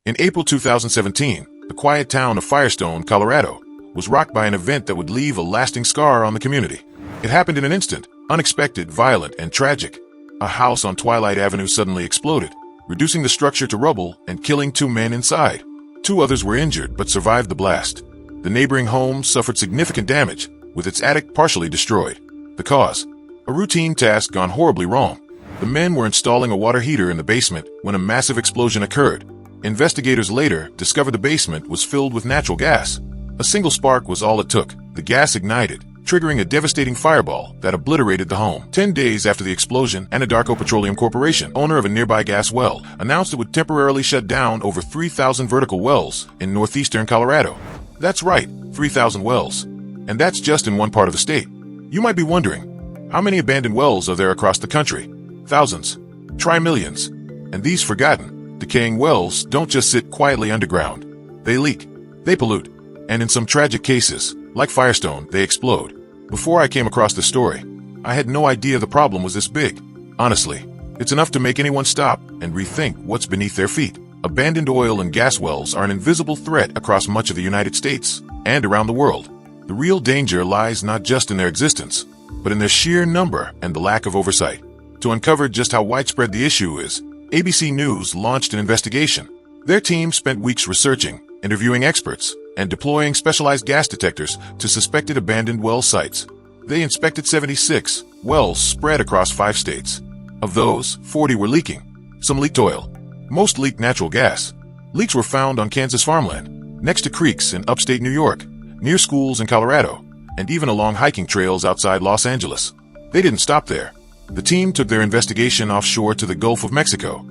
In April 2017, the quiet town of Firestone, Colorado, was rocked by an event that would leave a lasting scar on the community. It happened in an instant, unexpected, violent, and tragic. A house on Twilight Avenue suddenly exploded, reducing the structure to rubble and killing 2 men inside. 2 others were injured but survived the blast. The neighboring home suffered significant damage, with its attic partially destroyed. The cause? A routine task gone horribly wrong. The men were installing a water heater in the basement when a massive explosion occurred. Investigators later discovered the basement was filled with natural gas. A single spark was all it took. The gas ignited, triggering a devastating fireball that obliterated the home. 10 days after the explosion, Anadarko Petroleum Corporation, owner of a nearby gas well, announced it would temporarily shut down over 3,000 vertical wells in northeastern Colorado. That's right, 3,000 wells. And that's just in one part of the state. You might be wondering, how many abandoned wells are there across the country? Thousands. Try millions. And these forgotten, decaying wells don't just sit quietly underground. They leak. They pollute. And in some tragic cases, like Firestone, they explode. Before I came across this story, I had no idea the problem was this big. Honestly, it's enough to make anyone stop and rethink what's beneath their feet. Abandoned oil and gas wells are an invisible threat across much of the United States and around the world. The real danger lies not just in their existence, but in their sheer number and the lack of oversight. To uncover just how widespread the issue is, ABC News launched an investigation. Their team spent weeks researching, interviewing experts, and deploying specialized gas detectors to suspected abandoned well sites. They inspected 76 wells spread across 5 states. Of those, 40 were leaking. Some leaked oil. Most leaked natural gas. Leaks were found on Kansas farmland, next to creeks in upstate New York, near schools in Colorado, and even along hiking trails outside Los Angeles. They didn't stop there. The team took their investigation offshore to the Gulf of Mexico,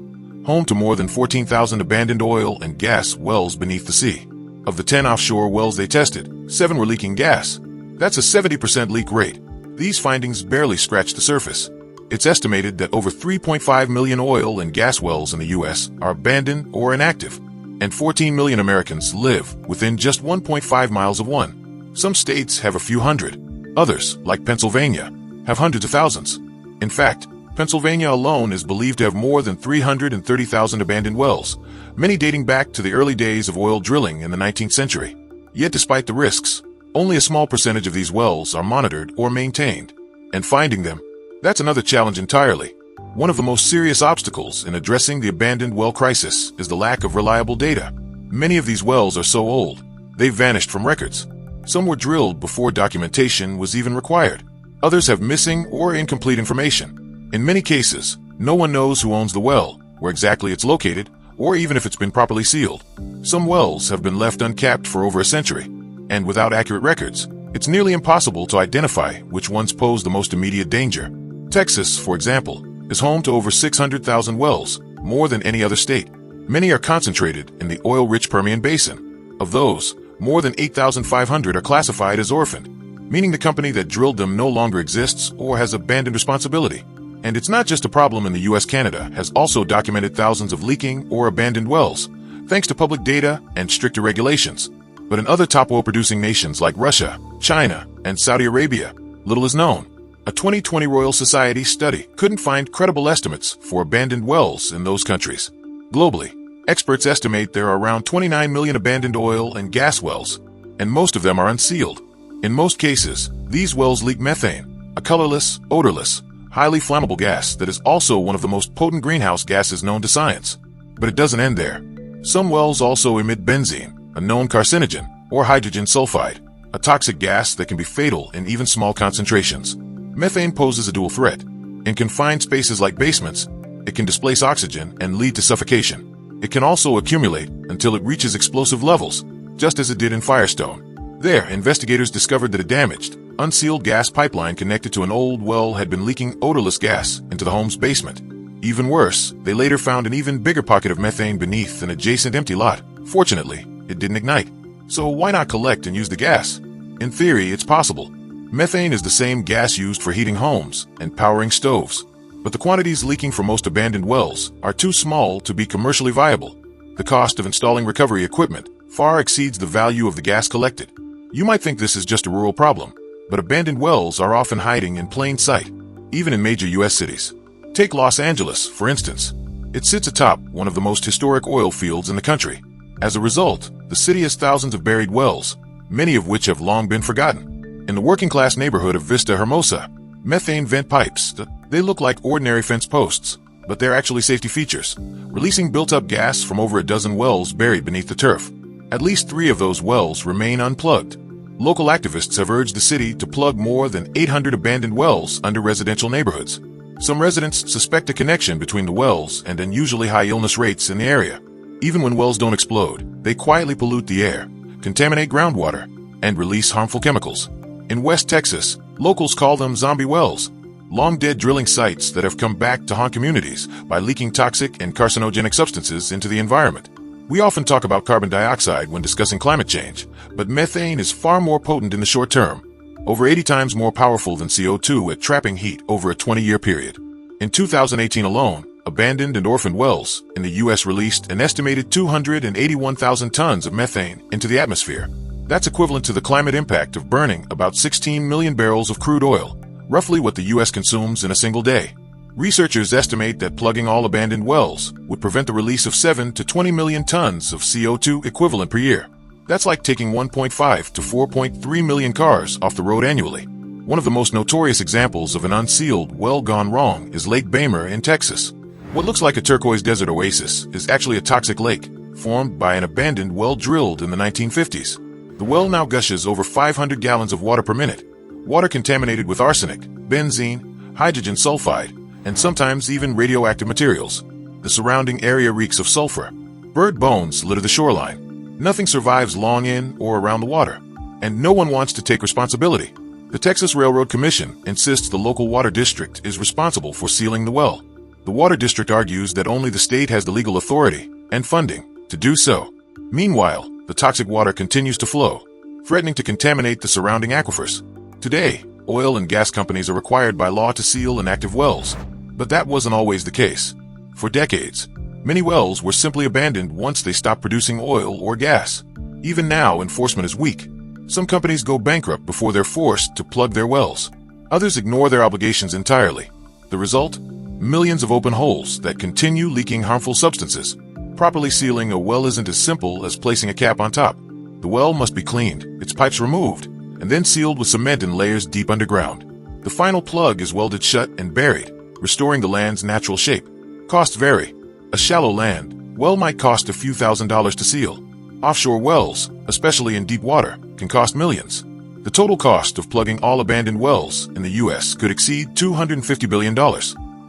home to more than 14,000 abandoned oil and gas wells beneath the sea. Of the 10 offshore wells they tested, 7 were leaking gas. That's a 70% leak rate. These findings barely scratch the surface. It's estimated that over 3.5 million oil and gas wells in the U.S. are abandoned or inactive, and 14 million Americans live within just 1.5 miles of one. Some states have a few hundred. Others, like Pennsylvania, have hundreds of thousands. In fact, Pennsylvania alone is believed to have more than 330,000 abandoned wells, many dating back to the early days of oil drilling in the 19th century. Yet despite the risks, only a small percentage of these wells are monitored or maintained. And finding them, that's another challenge entirely. One of the most serious obstacles in addressing the abandoned well crisis is the lack of reliable data. Many of these wells are so old, they've vanished from records. Some were drilled before documentation was even required. Others have missing or incomplete information. In many cases, no one knows who owns the well, where exactly it's located, or even if it's been properly sealed. Some wells have been left uncapped for over a century, and without accurate records, it's nearly impossible to identify which ones pose the most immediate danger. Texas, for example, is home to over 600,000 wells, more than any other state. Many are concentrated in the oil-rich Permian Basin. Of those, more than 8,500 are classified as orphaned, meaning the company that drilled them no longer exists or has abandoned responsibility. And it's not just a problem in the U.S. Canada has also documented thousands of leaking or abandoned wells, thanks to public data and stricter regulations. But in other top oil-producing nations like Russia, China, and Saudi Arabia, little is known. A 2020 Royal Society study couldn't find credible estimates for abandoned wells in those countries. Globally, experts estimate there are around 29 million abandoned oil and gas wells, and most of them are unsealed. In most cases, these wells leak methane, a colorless, odorless, highly flammable gas that is also one of the most potent greenhouse gases known to science. But it doesn't end there. Some wells also emit benzene, a known carcinogen, or hydrogen sulfide, a toxic gas that can be fatal in even small concentrations. Methane poses a dual threat. In confined spaces like basements, it can displace oxygen and lead to suffocation. It can also accumulate until it reaches explosive levels, just as it did in Firestone. There, investigators discovered that a damaged, unsealed gas pipeline connected to an old well had been leaking odorless gas into the home's basement. Even worse, they later found an even bigger pocket of methane beneath an adjacent empty lot. Fortunately, it didn't ignite. So why not collect and use the gas? In theory, it's possible. Methane is the same gas used for heating homes and powering stoves. But the quantities leaking from most abandoned wells are too small to be commercially viable. The cost of installing recovery equipment far exceeds the value of the gas collected. You might think this is just a rural problem, but abandoned wells are often hiding in plain sight, even in major U.S. cities. Take Los Angeles, for instance. It sits atop one of the most historic oil fields in the country. As a result, the city has thousands of buried wells, many of which have long been forgotten. In the working-class neighborhood of Vista Hermosa, methane vent pipes, they look like ordinary fence posts, but they're actually safety features, releasing built-up gas from over a dozen wells buried beneath the turf. At least 3 of those wells remain unplugged. Local activists have urged the city to plug more than 800 abandoned wells under residential neighborhoods. Some residents suspect a connection between the wells and unusually high illness rates in the area. Even when wells don't explode, they quietly pollute the air, contaminate groundwater, and release harmful chemicals. In West Texas, locals call them zombie wells, long-dead drilling sites that have come back to haunt communities by leaking toxic and carcinogenic substances into the environment. We often talk about carbon dioxide when discussing climate change, but methane is far more potent in the short term, over 80 times more powerful than CO2 at trapping heat over a 20-year period. In 2018 alone, abandoned and orphaned wells in the U.S. released an estimated 281,000 tons of methane into the atmosphere. That's equivalent to the climate impact of burning about 16 million barrels of crude oil, roughly what the U.S. consumes in a single day. Researchers estimate that plugging all abandoned wells would prevent the release of 7 to 20 million tons of CO2 equivalent per year. That's like taking 1.5 to 4.3 million cars off the road annually. One of the most notorious examples of an unsealed well gone wrong is Lake Bamer in Texas. What looks like a turquoise desert oasis is actually a toxic lake, formed by an abandoned well drilled in the 1950s. The well now gushes over 500 gallons of water per minute, water contaminated with arsenic, benzene, hydrogen sulfide, and sometimes even radioactive materials. The surrounding area reeks of sulfur. Bird bones litter the shoreline. Nothing survives long in or around the water, and no one wants to take responsibility. The Texas Railroad Commission insists the local water district is responsible for sealing the well. The water district argues that only the state has the legal authority and funding to do so. Meanwhile, the toxic water continues to flow, threatening to contaminate the surrounding aquifers. Today, oil and gas companies are required by law to seal inactive wells, but that wasn't always the case. For decades, many wells were simply abandoned once they stopped producing oil or gas. Even now, enforcement is weak. Some companies go bankrupt before they're forced to plug their wells. Others ignore their obligations entirely. The result? Millions of open holes that continue leaking harmful substances. Properly sealing a well isn't as simple as placing a cap on top. The well must be cleaned, its pipes removed, and then sealed with cement in layers deep underground. The final plug is welded shut and buried, restoring the land's natural shape. Costs vary. A shallow land well might cost a few $1,000s to seal. Offshore wells, especially in deep water, can cost millions. The total cost of plugging all abandoned wells in the U.S. could exceed $250 billion.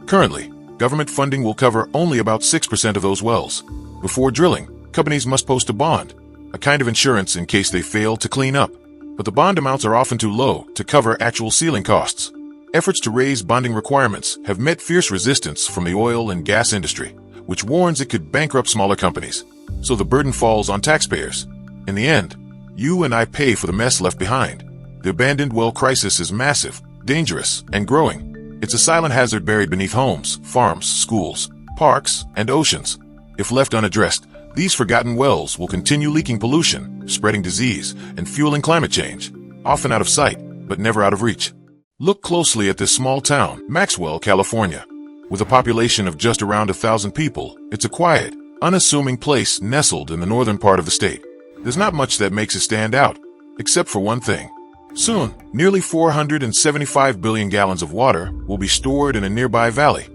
Currently, government funding will cover only about 6% of those wells. Before drilling, companies must post a bond, a kind of insurance in case they fail to clean up. But the bond amounts are often too low to cover actual sealing costs. Efforts to raise bonding requirements have met fierce resistance from the oil and gas industry, which warns it could bankrupt smaller companies. So the burden falls on taxpayers. In the end, you and I pay for the mess left behind. The abandoned well crisis is massive, dangerous, and growing. It's a silent hazard buried beneath homes, farms, schools, parks, and oceans. If left unaddressed, these forgotten wells will continue leaking pollution, spreading disease, and fueling climate change, often out of sight, but never out of reach. Look closely at this small town, Maxwell, California. With a population of just around 1,000 people, it's a quiet, unassuming place nestled in the northern part of the state. There's not much that makes it stand out, except for one thing. Soon, nearly 475 billion gallons of water will be stored in a nearby valley,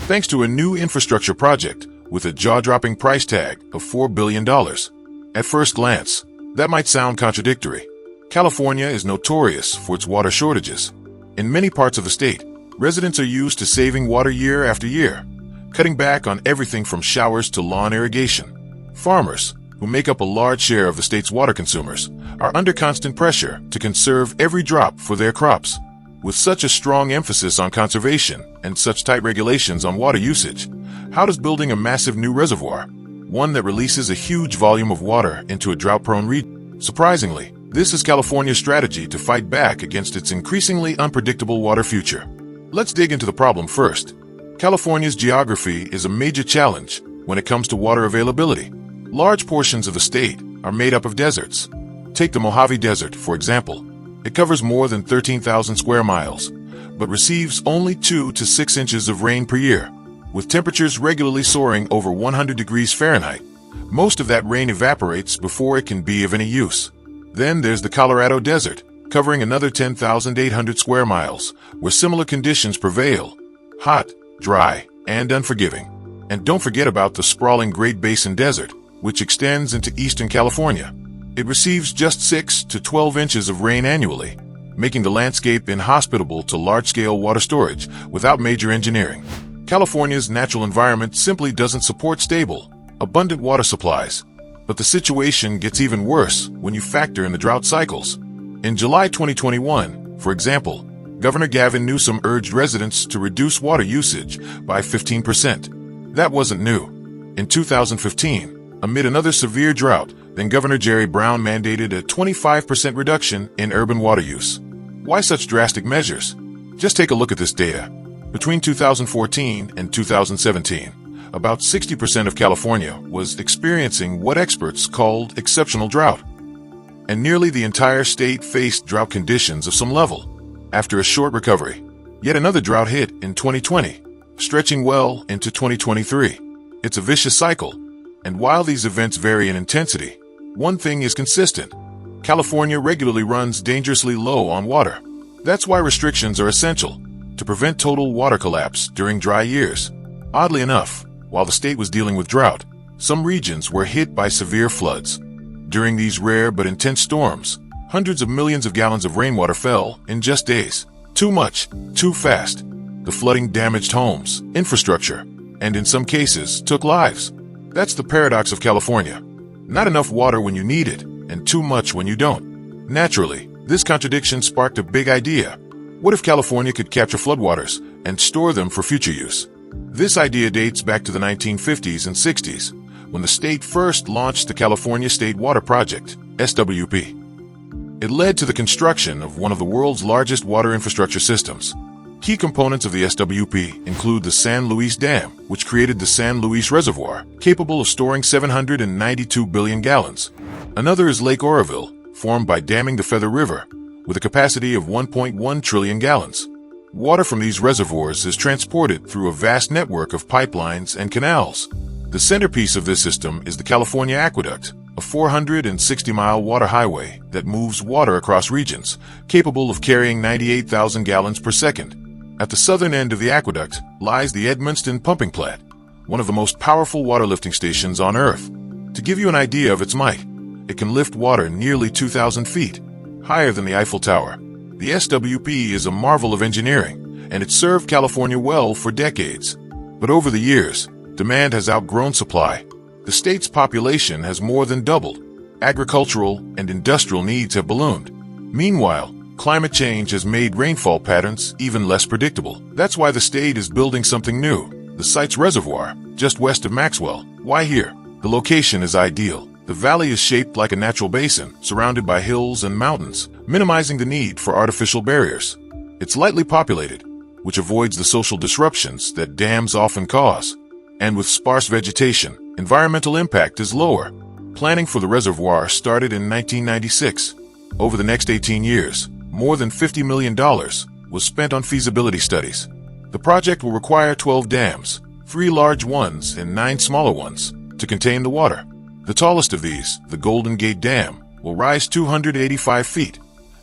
thanks to a new infrastructure project with a jaw-dropping price tag of $4 billion. At first glance, that might sound contradictory. California is notorious for its water shortages. In many parts of the state, residents are used to saving water year after year, cutting back on everything from showers to lawn irrigation. Farmers, who make up a large share of the state's water consumers, are under constant pressure to conserve every drop for their crops. With such a strong emphasis on conservation and such tight regulations on water usage, how does building a massive new reservoir, one that releases a huge volume of water into a drought-prone region? Surprisingly, this is California's strategy to fight back against its increasingly unpredictable water future. Let's dig into the problem first. California's geography is a major challenge when it comes to water availability. Large portions of the state are made up of deserts. Take the Mojave Desert, for example. It covers more than 13,000 square miles, but receives only 2 to 6 inches of rain per year. With temperatures regularly soaring over 100 degrees Fahrenheit, Most of that rain evaporates before it can be of any use. Then there's the Colorado Desert, covering another 10,800 square miles, where similar conditions prevail: hot, dry, and unforgiving. And don't forget about the sprawling Great Basin Desert, which extends into eastern California. It receives just 6 to 12 inches of rain annually, making the landscape inhospitable to large-scale water storage without major engineering. California's natural environment simply doesn't support stable, abundant water supplies. But the situation gets even worse when you factor in the drought cycles. In July 2021, for example, Governor Gavin Newsom urged residents to reduce water usage by 15%. That wasn't new. In 2015, amid another severe drought, then Governor Jerry Brown mandated a 25% reduction in urban water use. Why such drastic measures? Just take a look at this data. Between 2014 and 2017, about 60% of California was experiencing what experts called exceptional drought. And nearly the entire state faced drought conditions of some level. After a short recovery, yet another drought hit in 2020, stretching well into 2023. It's a vicious cycle. And while these events vary in intensity, one thing is consistent: California regularly runs dangerously low on water. That's why restrictions are essential, to prevent total water collapse during dry years. Oddly enough, while the state was dealing with drought, some regions were hit by severe floods. During these rare but intense storms, hundreds of millions of gallons of rainwater fell in just days. Too much, too fast. The flooding damaged homes, infrastructure, and in some cases took lives. That's the paradox of California. Not enough water when you need it, and too much when you don't. Naturally, this contradiction sparked a big idea. What if California could capture floodwaters and store them for future use? This idea dates back to the 1950s and 60s, when the state first launched the California State Water Project, SWP. It led to the construction of one of the world's largest water infrastructure systems. Key components of the SWP include the San Luis Dam, which created the San Luis Reservoir, capable of storing 792 billion gallons. Another is Lake Oroville, formed by damming the Feather River, with a capacity of 1.1 trillion gallons. Water from these reservoirs is transported through a vast network of pipelines and canals. The centerpiece of this system is the California Aqueduct, a 460-mile water highway that moves water across regions, capable of carrying 98,000 gallons per second. At the southern end of the aqueduct lies the Edmundston Pumping Plant, one of the most powerful water lifting stations on Earth. To give you an idea of its might, it can lift water nearly 2,000 feet, higher than the Eiffel Tower. The SWP is a marvel of engineering, and it served California well for decades. But over the years, demand has outgrown supply. The state's population has more than doubled. Agricultural and industrial needs have ballooned. Meanwhile, climate change has made rainfall patterns even less predictable. That's why the state is building something new, the Sites Reservoir, just west of Maxwell. Why here? The location is ideal. The valley is shaped like a natural basin, surrounded by hills and mountains, minimizing the need for artificial barriers. It's lightly populated, which avoids the social disruptions that dams often cause. And with sparse vegetation, environmental impact is lower. Planning for the reservoir started in 1996. Over the next 18 years, more than $50 million was spent on feasibility studies. The project will require 12 dams, 3 large ones and 9 smaller ones, to contain the water. The tallest of these, the Golden Gate Dam, will rise 285 feet.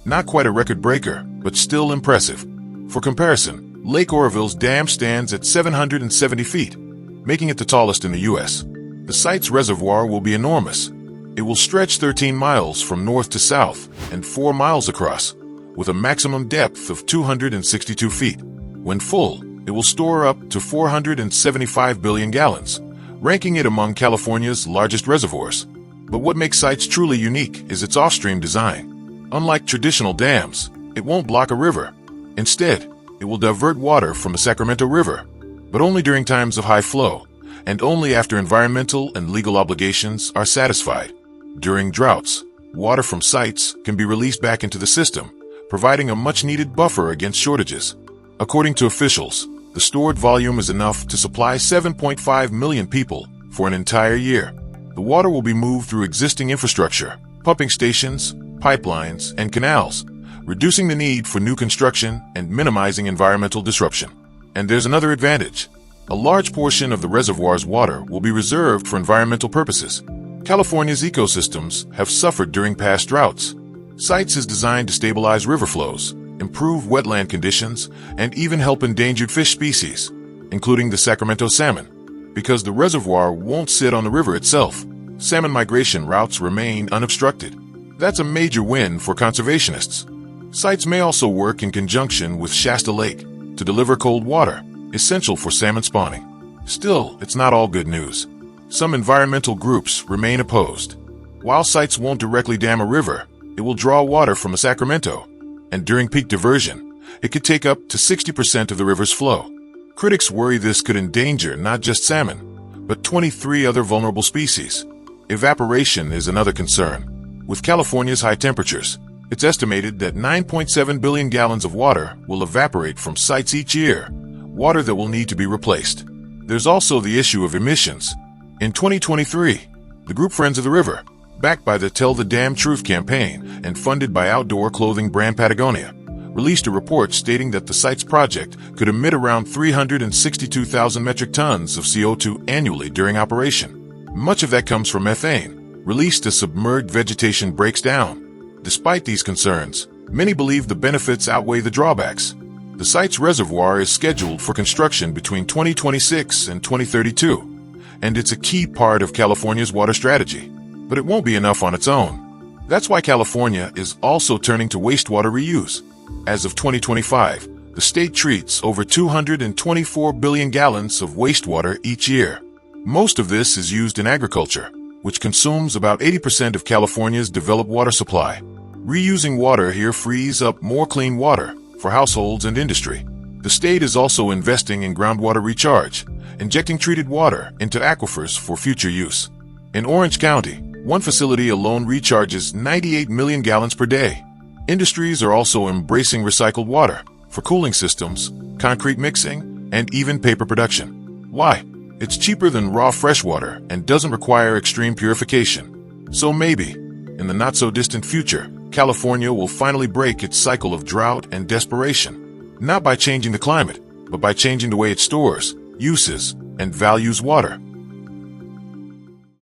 Not quite a record breaker, but still impressive. For comparison, Lake Oroville's dam stands at 770 feet, making it the tallest in the U.S. The site's reservoir will be enormous. It will stretch 13 miles from north to south and 4 miles across, with a maximum depth of 262 feet. When full, it will store up to 475 billion gallons, ranking it among California's largest reservoirs. But what makes sites truly unique is its off-stream design. Unlike traditional dams, it won't block a river. Instead, it will divert water from the Sacramento River, but only during times of high flow, and only after environmental and legal obligations are satisfied. During droughts, water from sites can be released back into the system, providing a much-needed buffer against shortages. According to officials, the stored volume is enough to supply 7.5 million people for an entire year. The water will be moved through existing infrastructure, pumping stations, pipelines, and canals, reducing the need for new construction and minimizing environmental disruption. And there's another advantage. A large portion of the reservoir's water will be reserved for environmental purposes. California's ecosystems have suffered during past droughts. CITES is designed to stabilize river flows, improve wetland conditions, and even help endangered fish species, including the Sacramento salmon. Because the reservoir won't sit on the river itself, salmon migration routes remain unobstructed. That's a major win for conservationists. CITES may also work in conjunction with Shasta Lake to deliver cold water, essential for salmon spawning. Still, it's not all good news. Some environmental groups remain opposed. While CITES won't directly dam a river, it will draw water from the Sacramento, and during peak diversion, it could take up to 60% of the river's flow. Critics worry this could endanger not just salmon, but 23 other vulnerable species. Evaporation is another concern. With California's high temperatures, it's estimated that 9.7 billion gallons of water will evaporate from CITES each year, water that will need to be replaced. There's also the issue of emissions. In 2023, the group Friends of the River, backed by the Tell the Damn Truth campaign and funded by outdoor clothing brand Patagonia, released a report stating that the CITES project could emit around 362,000 metric tons of CO2 annually during operation. Much of that comes from methane, released as submerged vegetation breaks down. Despite these concerns, many believe the benefits outweigh the drawbacks. The CITES reservoir is scheduled for construction between 2026 and 2032, and it's a key part of California's water strategy. But it won't be enough on its own. That's why California is also turning to wastewater reuse. As of 2025, the state treats over 224 billion gallons of wastewater each year. Most of this is used in agriculture, which consumes about 80% of California's developed water supply. Reusing water here frees up more clean water for households and industry. The state is also investing in groundwater recharge, injecting treated water into aquifers for future use. In Orange County, one facility alone recharges 98 million gallons per day. Industries are also embracing recycled water for cooling systems, concrete mixing, and even paper production. Why? It's cheaper than raw fresh water and doesn't require extreme purification. So maybe, in the not-so-distant future, California will finally break its cycle of drought and desperation, not by changing the climate, but by changing the way it stores, uses, and values water.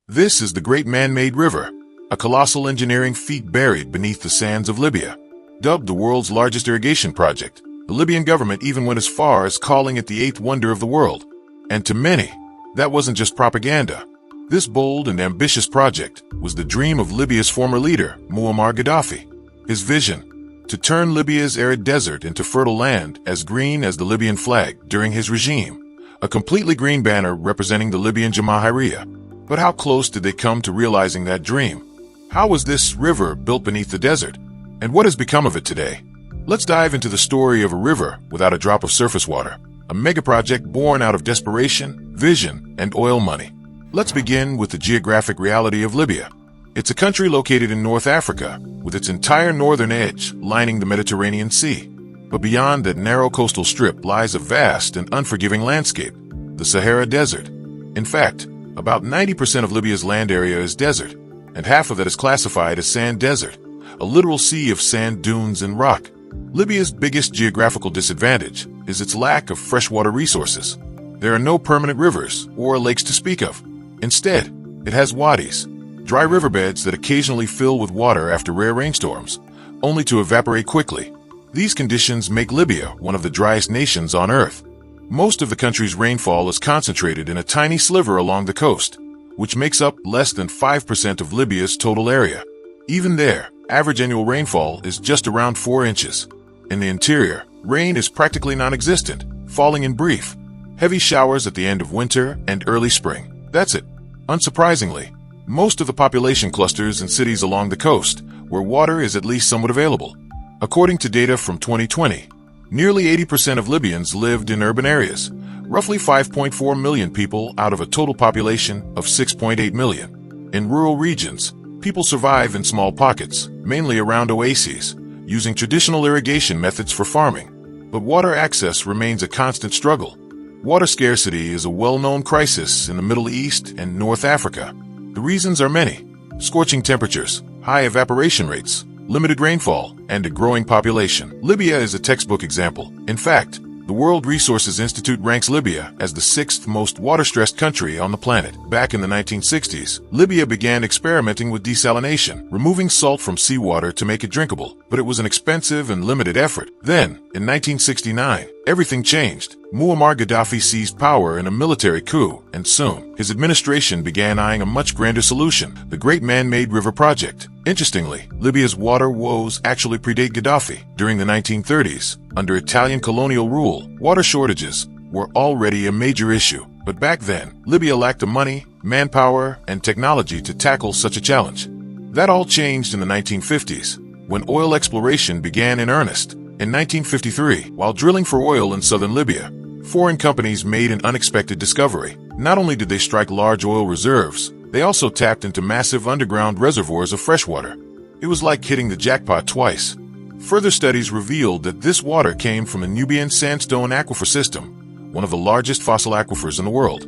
This is the Great Man-Made River, a colossal engineering feat buried beneath the sands of Libya. Dubbed the world's largest irrigation project, the Libyan government even went as far as calling it the eighth wonder of the world. And to many, that wasn't just propaganda. This bold and ambitious project was the dream of Libya's former leader, Muammar Gaddafi. His vision, to turn Libya's arid desert into fertile land as green as the Libyan flag during his regime, a completely green banner representing the Libyan Jamahiriya. But how close did they come to realizing that dream? How was this river built beneath the desert? And what has become of it today? Let's dive into the story of a river without a drop of surface water, a mega-project born out of desperation, vision, and oil money. Let's begin with the geographic reality of Libya. It's a country located in North Africa, with its entire northern edge lining the Mediterranean Sea. But beyond that narrow coastal strip lies a vast and unforgiving landscape, the Sahara Desert. In fact, about 90% of Libya's land area is desert, and half of that is classified as sand desert, a literal sea of sand dunes and rock. Libya's biggest geographical disadvantage is its lack of freshwater resources. There are no permanent rivers or lakes to speak of. Instead, it has wadis, dry riverbeds that occasionally fill with water after rare rainstorms, only to evaporate quickly. These conditions make Libya one of the driest nations on Earth. Most of the country's rainfall is concentrated in a tiny sliver along the coast, which makes up less than 5% of Libya's total area. Even there, average annual rainfall is just around 4 inches. In the interior, rain is practically non-existent, falling in brief, heavy showers at the end of winter and early spring. That's it. Unsurprisingly, most of the population clusters in cities along the coast, where water is at least somewhat available. According to data from 2020, nearly 80% of Libyans lived in urban areas, roughly 5.4 million people out of a total population of 6.8 million. In rural regions, people survive in small pockets, mainly around oases, using traditional irrigation methods for farming. But water access remains a constant struggle. Water scarcity is a well-known crisis in the Middle East and North Africa. The reasons are many: scorching temperatures, high evaporation rates, limited rainfall, and a growing population. Libya is a textbook example. In fact, The World Resources Institute ranks Libya as the sixth most water-stressed country on the planet. Back in the 1960s, Libya began experimenting with desalination, removing salt from seawater to make it drinkable. But it was an expensive and limited effort. Then, in 1969, everything changed. Muammar Gaddafi seized power in a military coup, and soon, his administration began eyeing a much grander solution, the Great Man-Made River Project. Interestingly, Libya's water woes actually predate Gaddafi. During the 1930s, under Italian colonial rule, water shortages were already a major issue. But back then, Libya lacked the money, manpower, and technology to tackle such a challenge. That all changed in the 1950s, when oil exploration began in earnest. In 1953, while drilling for oil in southern Libya, foreign companies made an unexpected discovery. Not only did they strike large oil reserves, they also tapped into massive underground reservoirs of freshwater. It was like hitting the jackpot twice. Further studies revealed that this water came from the Nubian sandstone aquifer system, one of the largest fossil aquifers in the world.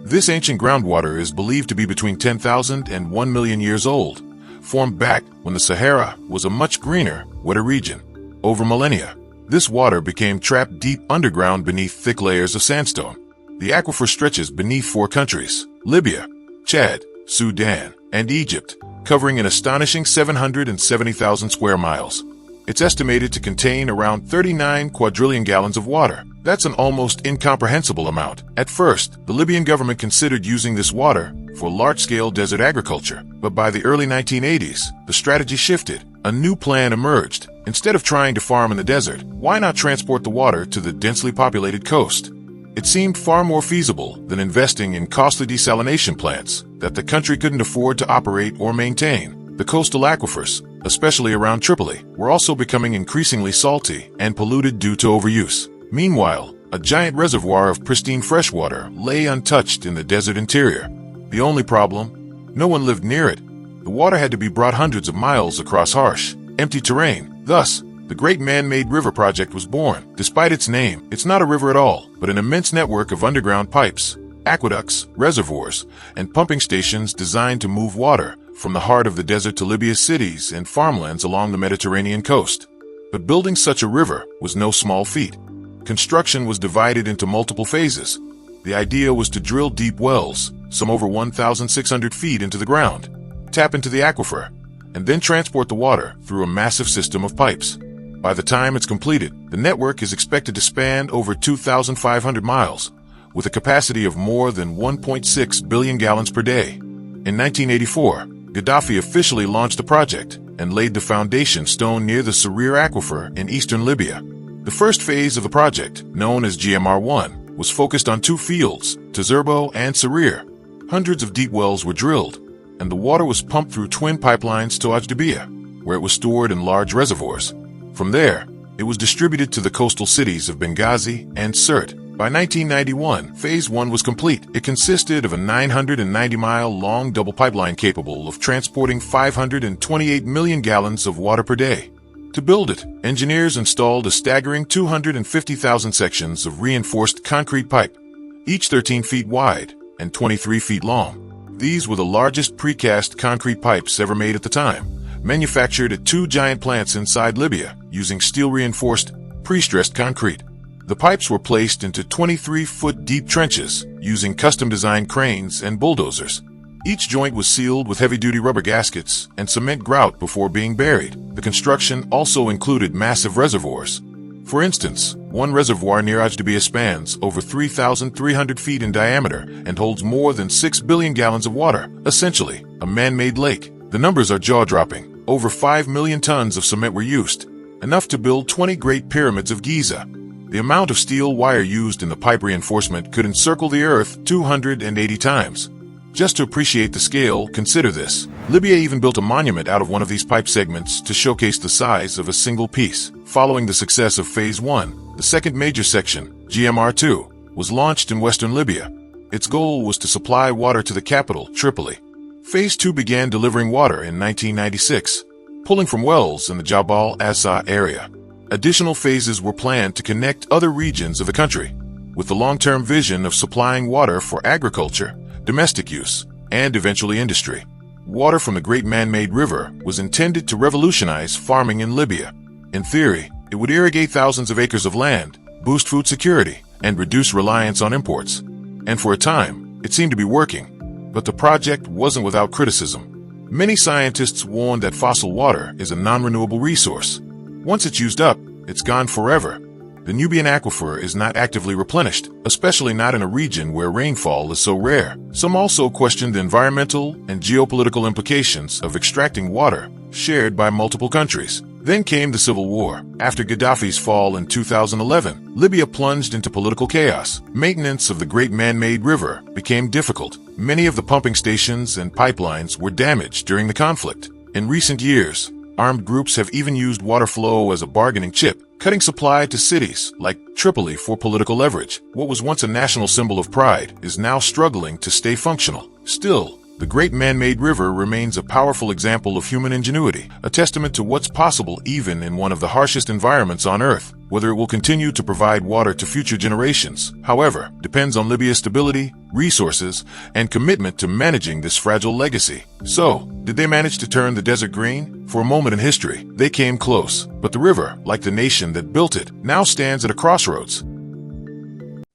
This ancient groundwater is believed to be between 10,000 and 1 million years old, formed back when the Sahara was a much greener, wetter region. Over millennia, this water became trapped deep underground beneath thick layers of sandstone. The aquifer stretches beneath 4 countries: Libya, Chad, Sudan, and Egypt, covering an astonishing 770,000 square miles. It's estimated to contain around 39 quadrillion gallons of water. That's an almost incomprehensible amount. At first, the Libyan government considered using this water for large-scale desert agriculture. But by the early 1980s, the strategy shifted. A new plan emerged. Instead of trying to farm in the desert, why not transport the water to the densely populated coast? It seemed far more feasible than investing in costly desalination plants that the country couldn't afford to operate or maintain. The coastal aquifers, especially around Tripoli, were also becoming increasingly salty and polluted due to overuse. Meanwhile, a giant reservoir of pristine freshwater lay untouched in the desert interior. The only problem? No one lived near it. The water had to be brought hundreds of miles across harsh, empty terrain. Thus, the Great Man-Made River Project was born. Despite its name, it's not a river at all, but an immense network of underground pipes, aqueducts, reservoirs, and pumping stations designed to move water from the heart of the desert to Libya's cities and farmlands along the Mediterranean coast. But building such a river was no small feat. Construction was divided into multiple phases. The idea was to drill deep wells, some over 1,600 feet into the ground, tap into the aquifer, and then transport the water through a massive system of pipes. By the time it's completed, the network is expected to span over 2,500 miles, with a capacity of more than 1.6 billion gallons per day. In 1984, Gaddafi officially launched the project and laid the foundation stone near the Sarir Aquifer in eastern Libya. The first phase of the project, known as GMR-1, was focused on 2 fields, Tazerbo and Sarir. Hundreds of deep wells were drilled, and the water was pumped through twin pipelines to Ojdabia, where it was stored in large reservoirs. From there, it was distributed to the coastal cities of Benghazi and Sirte. By 1991, Phase 1 was complete. It consisted of a 990-mile-long double pipeline capable of transporting 528 million gallons of water per day. To build it, engineers installed a staggering 250,000 sections of reinforced concrete pipe, each 13 feet wide and 23 feet long. These were the largest precast concrete pipes ever made at the time, manufactured at 2 giant plants inside Libya using steel-reinforced, pre-stressed concrete. The pipes were placed into 23-foot deep trenches using custom-designed cranes and bulldozers. Each joint was sealed with heavy-duty rubber gaskets and cement grout before being buried. The construction also included massive reservoirs. For instance, one reservoir near Ojdabia spans over 3,300 feet in diameter and holds more than 6 billion gallons of water, essentially a man-made lake. The numbers are jaw-dropping. Over 5 million tons of cement were used, enough to build 20 Great Pyramids of Giza. The amount of steel wire used in the pipe reinforcement could encircle the Earth 280 times. Just to appreciate the scale, consider this. Libya even built a monument out of one of these pipe segments to showcase the size of a single piece. Following the success of Phase 1, the second major section, GMR-2, was launched in western Libya. Its goal was to supply water to the capital, Tripoli. Phase 2 began delivering water in 1996, pulling from wells in the Jabal Assa area. Additional phases were planned to connect other regions of the country, with the long-term vision of supplying water for agriculture, domestic use, and eventually industry. Water from the Great Man-Made River was intended to revolutionize farming in Libya. In theory, it would irrigate thousands of acres of land, boost food security, and reduce reliance on imports. And for a time, it seemed to be working. But the project wasn't without criticism. Many scientists warned that fossil water is a non-renewable resource. Once it's used up, it's gone forever. The Nubian aquifer is not actively replenished, especially not in a region where rainfall is so rare. Some also questioned the environmental and geopolitical implications of extracting water shared by multiple countries. Then came the Civil War. After Gaddafi's fall in 2011, Libya plunged into political chaos. Maintenance of the great man-made river became difficult. Many of the pumping stations and pipelines were damaged during the conflict. In recent years, armed groups have even used water flow as a bargaining chip, cutting supply to cities like Tripoli for political leverage. What was once a national symbol of pride is now struggling to stay functional. Still, the great man-made river remains a powerful example of human ingenuity, a testament to what's possible even in one of the harshest environments on Earth. Whether it will continue to provide water to future generations, however, depends on Libya's stability, resources, and commitment to managing this fragile legacy. So, did they manage to turn the desert green? For a moment in history, they came close, but the river, like the nation that built it, now stands at a crossroads.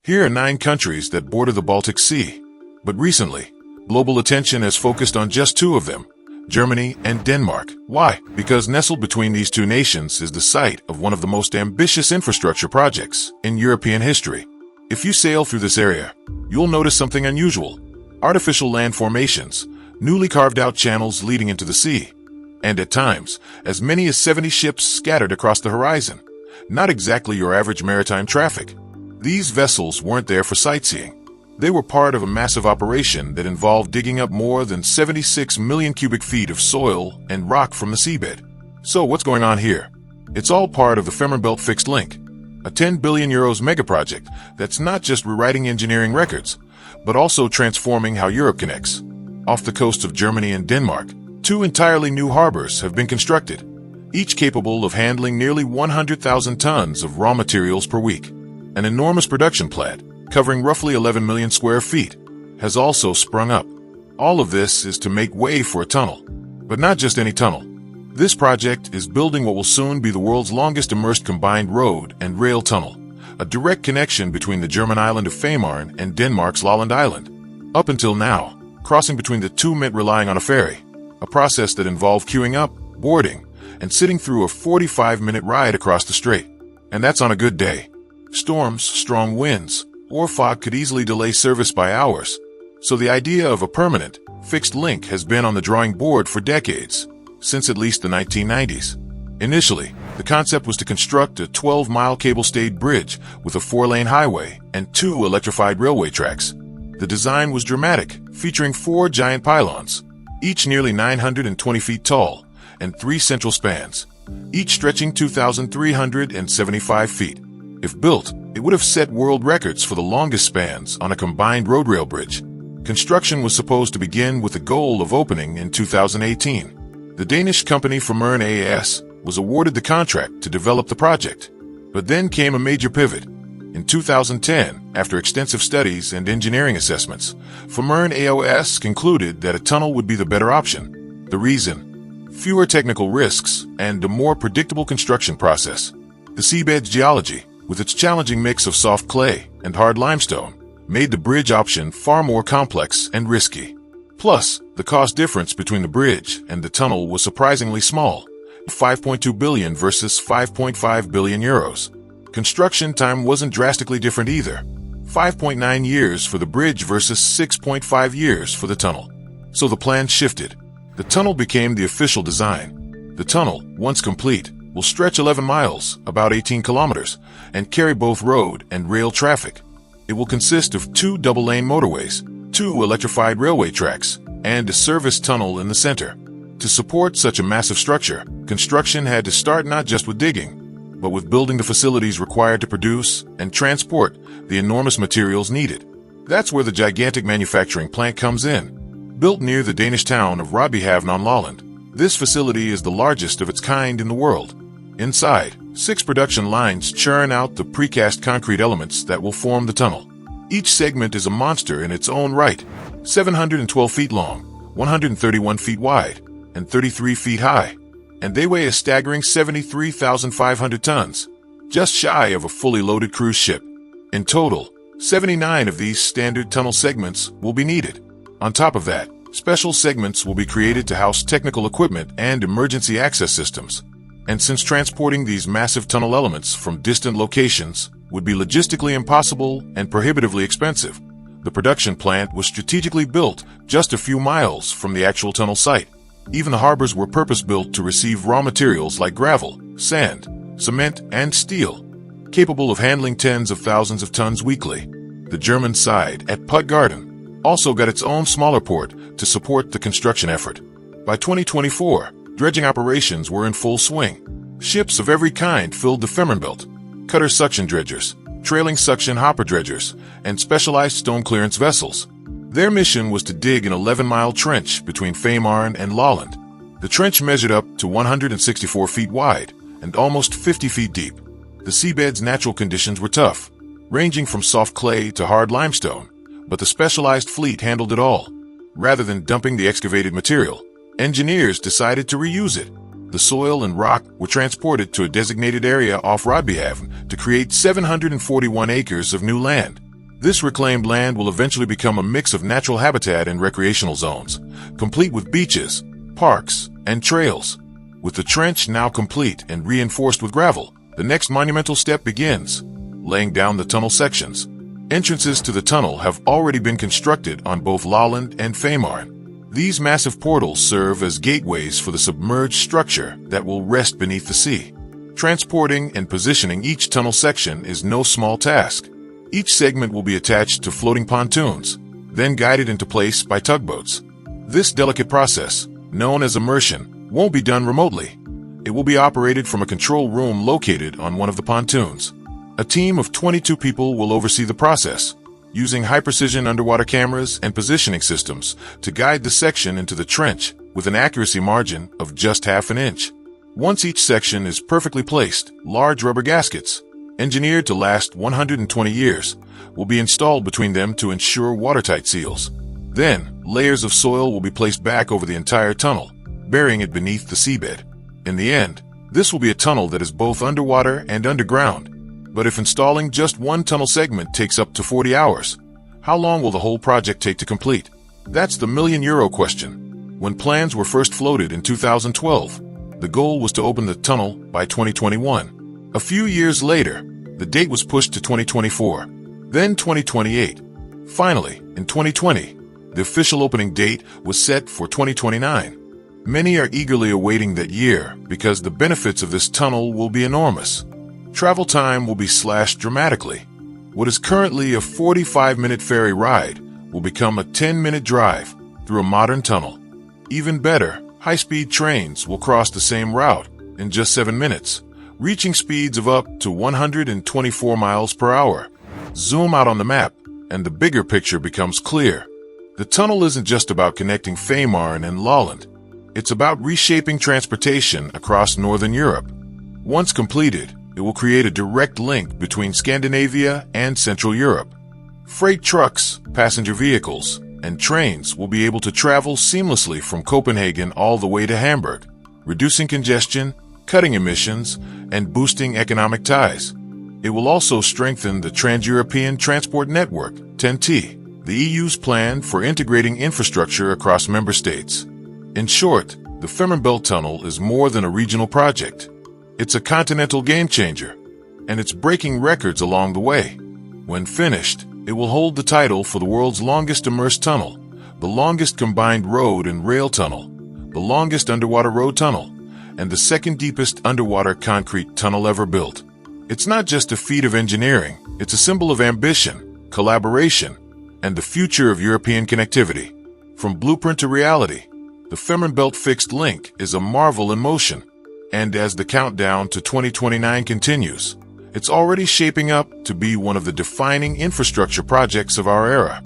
Here are 9 countries that border the Baltic Sea, but recently, global attention has focused on just 2 of them, Germany and Denmark. Why? Because nestled between these 2 nations is the site of one of the most ambitious infrastructure projects in European history. If you sail through this area, you'll notice something unusual. Artificial land formations, newly carved out channels leading into the sea, and at times, as many as 70 ships scattered across the horizon. Not exactly your average maritime traffic. These vessels weren't there for sightseeing. They were part of a massive operation that involved digging up more than 76 million cubic feet of soil and rock from the seabed. So what's going on here? It's all part of the Fehmarnbelt Fixed Link, a 10 billion euros megaproject that's not just rewriting engineering records, but also transforming how Europe connects. Off the coasts of Germany and Denmark, 2 entirely new harbors have been constructed, each capable of handling nearly 100,000 tons of raw materials per week. An enormous production plant, covering roughly 11 million square feet, has also sprung up. All of this is to make way for a tunnel. But not just any tunnel. This project is building what will soon be the world's longest immersed combined road and rail tunnel, a direct connection between the German island of Fehmarn and Denmark's Lolland Island. Up until now, crossing between the 2 meant relying on a ferry, a process that involved queuing up, boarding, and sitting through a 45-minute ride across the strait. And that's on a good day. Storms, strong winds, or fog could easily delay service by hours, so the idea of a permanent, fixed link has been on the drawing board for decades, since at least the 1990s. Initially, the concept was to construct a 12-mile cable-stayed bridge with a 4-lane highway and 2 electrified railway tracks. The design was dramatic, featuring 4 giant pylons, each nearly 920 feet tall, and 3 central spans, each stretching 2,375 feet. If built, it would have set world records for the longest spans on a combined road-rail bridge. Construction was supposed to begin with the goal of opening in 2018. The Danish company Farmland AS was awarded the contract to develop the project. But then came a major pivot. In 2010, after extensive studies and engineering assessments, Farmland AOS concluded that a tunnel would be the better option. The reason? Fewer technical risks and a more predictable construction process. The seabed's geology, with its challenging mix of soft clay and hard limestone, made the bridge option far more complex and risky. Plus, the cost difference between the bridge and the tunnel was surprisingly small, 5.2 billion versus 5.5 billion euros. Construction time wasn't drastically different either, 5.9 years for the bridge versus 6.5 years for the tunnel. So the plan shifted. The tunnel became the official design. The tunnel, once complete, will stretch 11 miles, about 18 kilometers, and carry both road and rail traffic. It will consist of 2 double-lane motorways, 2 electrified railway tracks, and a service tunnel in the center. To support such a massive structure, construction had to start not just with digging, but with building the facilities required to produce and transport the enormous materials needed. That's where the gigantic manufacturing plant comes in. Built near the Danish town of Rødbyhavn on Lolland, this facility is the largest of its kind in the world. Inside, 6 production lines churn out the precast concrete elements that will form the tunnel. Each segment is a monster in its own right, 712 feet long, 131 feet wide, and 33 feet high, and they weigh a staggering 73,500 tons. just shy of a fully loaded cruise ship. In total, 79 of these standard tunnel segments will be needed. On top of that, special segments will be created to house technical equipment and emergency access systems. And since transporting these massive tunnel elements from distant locations would be logistically impossible and prohibitively expensive, the production plant was strategically built just a few miles from the actual tunnel site. Even the harbors were purpose-built to receive raw materials like gravel, sand, cement, and steel, capable of handling tens of thousands of tons weekly. The German side at Puttgarden also got its own smaller port to support the construction effort. By 2024, dredging operations were in full swing. Ships of every kind filled the Fehmarnbelt: cutter suction dredgers, trailing suction hopper dredgers, and specialized stone clearance vessels. Their mission was to dig an 11-mile trench between Fehmarn and Lolland. The trench measured up to 164 feet wide and almost 50 feet deep. The seabed's natural conditions were tough, ranging from soft clay to hard limestone, but the specialized fleet handled it all. Rather than dumping the excavated material, engineers decided to reuse it. The soil and rock were transported to a designated area off Rodbyhaven to create 741 acres of new land. This reclaimed land will eventually become a mix of natural habitat and recreational zones, complete with beaches, parks, and trails. With the trench now complete and reinforced with gravel, the next monumental step begins: laying down the tunnel sections. Entrances to the tunnel have already been constructed on both Lolland and Fehmarn. These massive portals serve as gateways for the submerged structure that will rest beneath the sea. Transporting and positioning each tunnel section is no small task. Each segment will be attached to floating pontoons, then guided into place by tugboats. This delicate process, known as immersion, won't be done remotely. It will be operated from a control room located on one of the pontoons. A team of 22 people will oversee the process, using high-precision underwater cameras and positioning systems to guide the section into the trench with an accuracy margin of just half an inch. Once each section is perfectly placed, large rubber gaskets, engineered to last 120 years, will be installed between them to ensure watertight seals. Then, layers of soil will be placed back over the entire tunnel, burying it beneath the seabed. In the end, this will be a tunnel that is both underwater and underground. But if installing just one tunnel segment takes up to 40 hours, how long will the whole project take to complete? That's the million-euro question. When plans were first floated in 2012, the goal was to open the tunnel by 2021. A few years later, the date was pushed to 2024, then 2028. Finally, in 2020, the official opening date was set for 2029. Many are eagerly awaiting that year because the benefits of this tunnel will be enormous. Travel time will be slashed dramatically. What is currently a 45-minute ferry ride will become a 10-minute drive through a modern tunnel. Even better, high-speed trains will cross the same route in just 7 minutes, reaching speeds of up to 124 miles per hour. Zoom out on the map, and the bigger picture becomes clear. The tunnel isn't just about connecting Fehmarn and Lolland. It's about reshaping transportation across Northern Europe. Once completed, it will create a direct link between Scandinavia and Central Europe. Freight trucks, passenger vehicles, and trains will be able to travel seamlessly from Copenhagen all the way to Hamburg, reducing congestion, cutting emissions, and boosting economic ties. It will also strengthen the Trans-European Transport Network, TEN-T, the EU's plan for integrating infrastructure across member states. In short, the Fehmarnbelt Tunnel is more than a regional project. It's a continental game-changer, and it's breaking records along the way. When finished, it will hold the title for the world's longest immersed tunnel, the longest combined road and rail tunnel, the longest underwater road tunnel, and the second deepest underwater concrete tunnel ever built. It's not just a feat of engineering, it's a symbol of ambition, collaboration, and the future of European connectivity. From blueprint to reality, the Fehmarnbelt Fixed Link is a marvel in motion. And as the countdown to 2029 continues, it's already shaping up to be one of the defining infrastructure projects of our era.